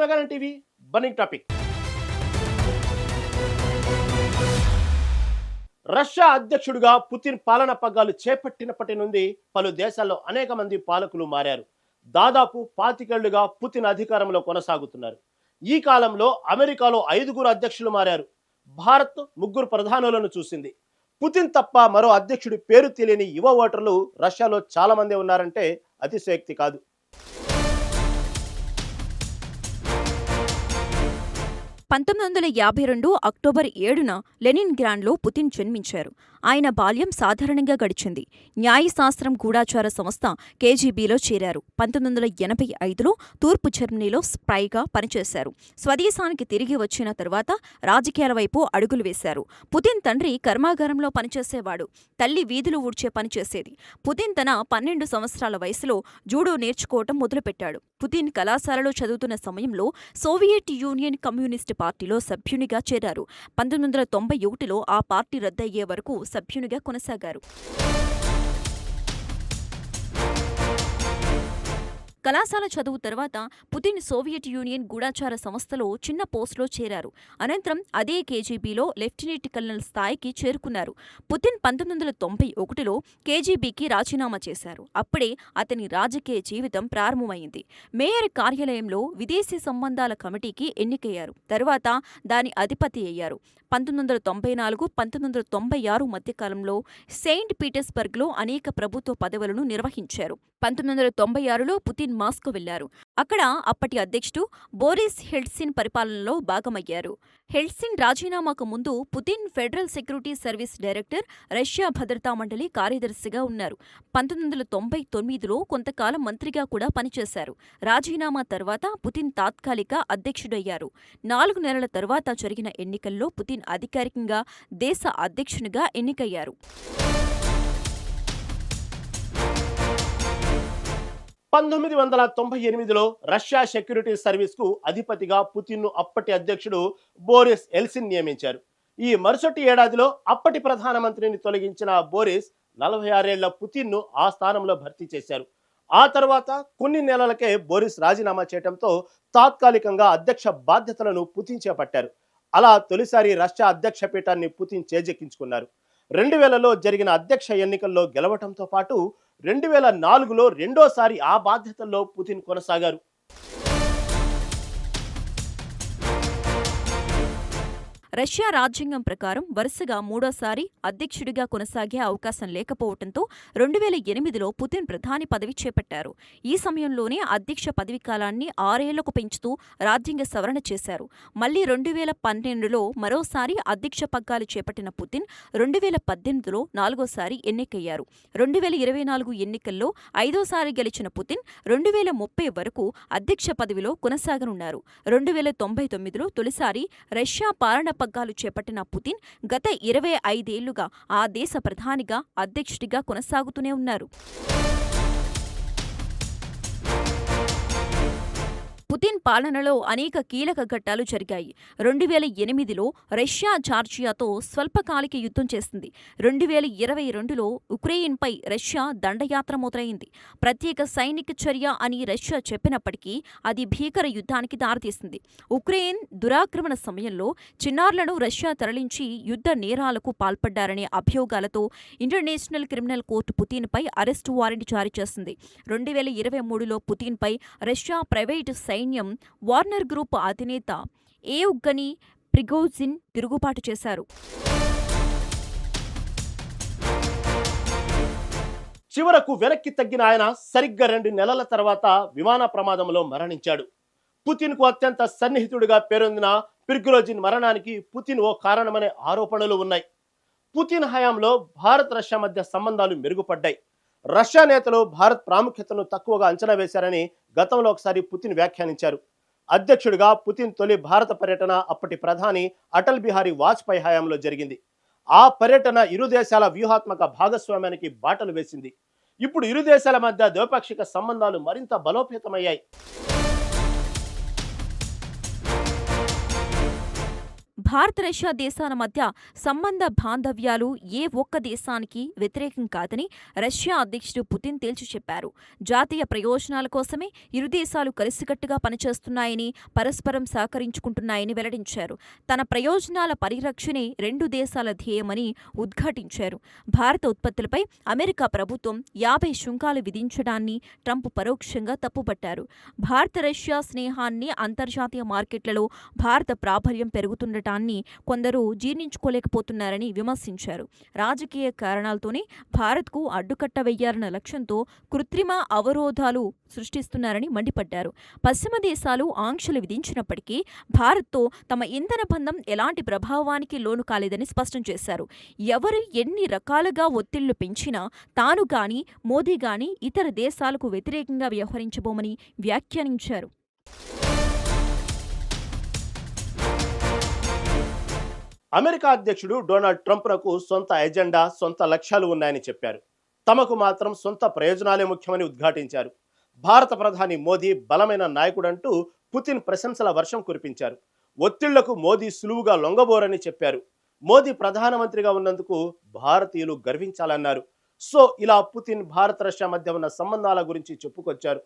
మెగానన్ TV burning topic. Russia అధ్యక్షుడిగా Putin పాలన పగ్గాలు చేపట్టినప్పటి నుండి పలు దేశాల్లో అనేక మంది పాలకులు మారారు. దాదాపు 25 ఏళ్లుగా పుతిన్ అధికారంలో కొనసాగుతున్నారు. ఈ కాలంలో అమెరికాలో 5 అధ్యక్షులు మారారు. భారత్ 3 ప్రధానులను చూసింది. పుతిన్ తప్ప మరో అధ్యక్షుడి పేరు తెలియని యువ ఓటర్లు రష్యాలో చాలా మంది ఉన్నారంటే అతిశయోక్తి కాదు. 1952 అక్టోబర్ 7న లెనిన్గ్రాడ్లో పుతిన్ జన్మించారు. ఆయన బాల్యం సాధారణంగా గడిచింది. న్యాయశాస్త్రం గూఢాచార సంస్థ కేజీబీలో చేరారు. 1985లో తూర్పు జర్మనీలో స్పైగా పనిచేశారు. స్వదేశానికి తిరిగి వచ్చిన తరువాత రాజకీయాల వైపు అడుగులు వేశారు. పుతిన్ తండ్రి కర్మాగారంలో పనిచేసేవాడు. తల్లి వీధులు ఊడ్చే పనిచేసేది. పుతిన్ తన 12 సంవత్సరాల వయసులో జూడో నేర్చుకోవటం మొదలుపెట్టాడు. పుతిన్ కళాశాలలో చదువుతున్న సమయంలో సోవియట్ యూనియన్ కమ్యూనిస్టు పార్టీలో సభ్యునిగా చేరారు. 1991లో ఆ పార్టీ రద్దయ్యే వరకు సభ్యునిగా కొనసాగారు. కళాశాల చదువు తర్వాత పుతిన్ సోవియట్ యూనియన్ గూఢాచార సంస్థలో చిన్న పోస్టులో చేరారు. అనంతరం అదే కేజీబీలో లెఫ్టినెంట్ కల్నల్ స్థాయికి చేరుకున్నారు. పుతిన్ 1991లో కేజీబీకి రాజీనామా చేశారు. అప్పుడే అతని రాజకీయ జీవితం ప్రారంభమైంది. మేయర్ కార్యాలయంలో విదేశీ సంబంధాల కమిటీకి ఎన్నికయ్యారు. తరువాత దాని అధిపతి అయ్యారు. 1994-1996 మధ్యకాలంలో సెయింట్ పీటర్స్బర్గ్లో అనేక ప్రభుత్వ పదవులను నిర్వహించారు. 1996లో పుతిన్ మాస్కో వెళ్లారు. అక్కడ అప్పటి అధ్యక్షుడు బోరిస్ హెల్ట్సిన్ పరిపాలనలో భాగమయ్యారు. హెల్ట్సిన్ రాజీనామాకు ముందు Putin federal security service director, Russia భద్రతా మండలి కార్యదర్శిగా ఉన్నారు. 1999లో కొంతకాలం మంత్రిగా కూడా పనిచేశారు. రాజీనామా తర్వాత పుతిన్ తాత్కాలిక అధ్యక్షుడయ్యారు. 4 నెలల తర్వాత జరిగిన ఎన్నికల్లో పుతిన్ అధికారికంగా దేశ అధ్యక్షునిగా ఎన్నికయ్యారు. 1998లో రష్యా సెక్యూరిటీ సర్వీస్ కు అధిపతిగా పుతిన్ ను అప్పటి అధ్యక్షుడు బోరిస్ ఎల్సిన్ నియమించారు. ఈ మరుసటి ఏడాదిలో అప్పటి ప్రధానమంత్రిని తొలగించిన బోరిస్ 46 ఏళ్ల పుతిన్ ను ఆ స్థానంలో భర్తీ చేశారు. ఆ తర్వాత కొన్ని నెలలకే బోరిస్ రాజీనామా చేయడంతో తాత్కాలికంగా అధ్యక్ష బాధ్యతలను పుతిన్ చేపట్టారు. అలా తొలిసారి రష్యా అధ్యక్ష పీఠాన్ని పుతిన్ చేజెక్కించుకున్నారు. 2000లో జరిగిన అధ్యక్ష ఎన్నికల్లో గెలవటంతో పాటు 2004లో రెండోసారి ఆ బాధ్యతల్లో పుతిన్ కొనసాగారు. రష్యా రాజ్యాంగం ప్రకారం వరుసగా మూడోసారి అధ్యక్షుడిగా కొనసాగే అవకాశం లేకపోవడంతో 2008లో పుతిన్ ప్రధాని పదవి చేపట్టారు. ఈ సమయంలోనే అధ్యక్ష పదవి కాలాన్ని 6 ఏళ్లకు పెంచుతూ రాజ్యాంగ సవరణ చేశారు. మళ్లీ 2012లో మరోసారి అధ్యక్ష పగ్గాలు చేపట్టిన పుతిన్ 2018లో 4వసారి ఎన్నికయ్యారు. 2024 ఎన్నికల్లో 5వసారి గెలిచిన పుతిన్ 2030 వరకు అధ్యక్ష పదవిలో కొనసాగనున్నారు. 2099లో తొలిసారి రష్యా పాలన పగ్గాలు చేపట్టిన పుతిన్ గత 25 ఏళ్లుగా ఆ దేశ ప్రధానిగా, అధ్యక్షుడిగా కొనసాగుతూనే ఉన్నారు. పుతిన్ పాలనలో అనేక కీలక ఘట్టాలు జరిగాయి. 2008లో రష్యా జార్జియాతో స్వల్పకాలిక యుద్ధం చేసింది. 2022లో ఉక్రెయిన్పై రష్యా దండయాత్ర మొదలైంది. ప్రత్యేక సైనిక చర్య అని రష్యా చెప్పినప్పటికీ అది భీకర యుద్ధానికి దారితీసింది. ఉక్రెయిన్ దురాక్రమణ సమయంలో చిన్నారులను రష్యా తరలించి యుద్ధ నేరాలకు పాల్పడ్డారనే అభియోగాలతో ఇంటర్నేషనల్ క్రిమినల్ కోర్టు పుతిన్పై అరెస్టు వారెంట్ జారీ చేసింది. 2023లో పుతిన్పై రష్యా ప్రైవేటు సైన్యం వార్నర్ గ్రూప్ అధినేత ఏవ్గనీ ప్రిగోజిన్ తిరుగుబాటు చేశారు. చివరకు వెనక్కి తగ్గిన ఆయన సరిగ్గా 2 నెలల తర్వాత విమాన ప్రమాదంలో మరణించాడు. పుతిన్ కు అత్యంత సన్నిహితుడిగా పేరొందిన ప్రిగోజిన్ మరణానికి పుతిన్ ఓ కారణమనే ఆరోపణలు ఉన్నాయి. పుతిన్ హయాంలో భారత్ రష్యా మధ్య సంబంధాలు మెరుగుపడ్డాయి. రష్యా నేతలు భారత్ ప్రాముఖ్యతను తక్కువగా అంచనా వేశారని గతంలో ఒకసారి పుతిన్ వ్యాఖ్యానించారు. అధ్యక్షుడిగా పుతిన్ తొలి భారత పర్యటన అప్పటి ప్రధాని అటల్ బిహారీ వాజ్పేయి హయాంలో జరిగింది. ఆ పర్యటన ఇరు దేశాల వ్యూహాత్మక భాగస్వామ్యానికి బాటలు వేసింది. ఇప్పుడు ఇరు దేశాల మధ్య ద్వైపాక్షిక సంబంధాలు మరింత బలోపేతమయ్యాయి. భారత రష్యా దేశాల మధ్య సంబంధ బాంధవ్యాలు ఏ ఒక్క దేశానికి వ్యతిరేకం కాదని రష్యా అధ్యక్షుడు పుతిన్ తేల్చి చెప్పారు. జాతీయ ప్రయోజనాల కోసమే ఇరు దేశాలు కలిసికట్టుగా పనిచేస్తున్నాయని, పరస్పరం సహకరించుకుంటున్నాయని వెల్లడించారు. తన ప్రయోజనాల పరిరక్షణే రెండు దేశాల ధ్యేయమని ఉద్ఘాటించారు. భారత ఉత్పత్తులపై అమెరికా ప్రభుత్వం 50 సుంకాలు విధించడాన్ని ట్రంప్ పరోక్షంగా తప్పుపట్టారు. భారత రష్యా స్నేహాన్ని, అంతర్జాతీయ మార్కెట్లలో భారత ప్రాబల్యం పెరుగుతుండటాన్ని కొందరు జీర్ణించుకోలేకపోతున్నారని విమర్శించారు. రాజకీయ కారణాలతోనే భారత్కు అడ్డుకట్ట వెయ్యాలన్న లక్ష్యంతో కృత్రిమ అవరోధాలు సృష్టిస్తున్నారని మండిపడ్డారు. పశ్చిమ దేశాలు ఆంక్షలు విధించినప్పటికీ భారత్తో తమ ఇంధన బంధం ఎలాంటి ప్రభావానికి లోను కాలేదని స్పష్టం చేశారు. ఎవరు ఎన్ని రకాలుగా ఒత్తిళ్లు పెంచినా తాను గాని, మోదీ గాని ఇతర దేశాలకు వ్యతిరేకంగా వ్యవహరించబోమని వ్యాఖ్యానించారు. అమెరికా అధ్యక్షుడు డొనాల్డ్ ట్రంప్నకు సొంత ఎజెండా, సొంత లక్ష్యాలు ఉన్నాయని చెప్పారు. తమకు మాత్రం సొంత ప్రయోజనాలే ముఖ్యమని ఉద్ఘాటించారు. భారత ప్రధాని మోదీ బలమైన నాయకుడంటూ పుతిన్ ప్రశంసల వర్షం కురిపించారు. ఒత్తిళ్లకు మోదీ సులువుగా లొంగబోరని చెప్పారు. మోదీ ప్రధానమంత్రిగా ఉన్నందుకు భారతీయులు గర్వించాలన్నారు. సో ఇలా పుతిన్ భారత రష్యా మధ్య ఉన్న సంబంధాల గురించి చెప్పుకొచ్చారు.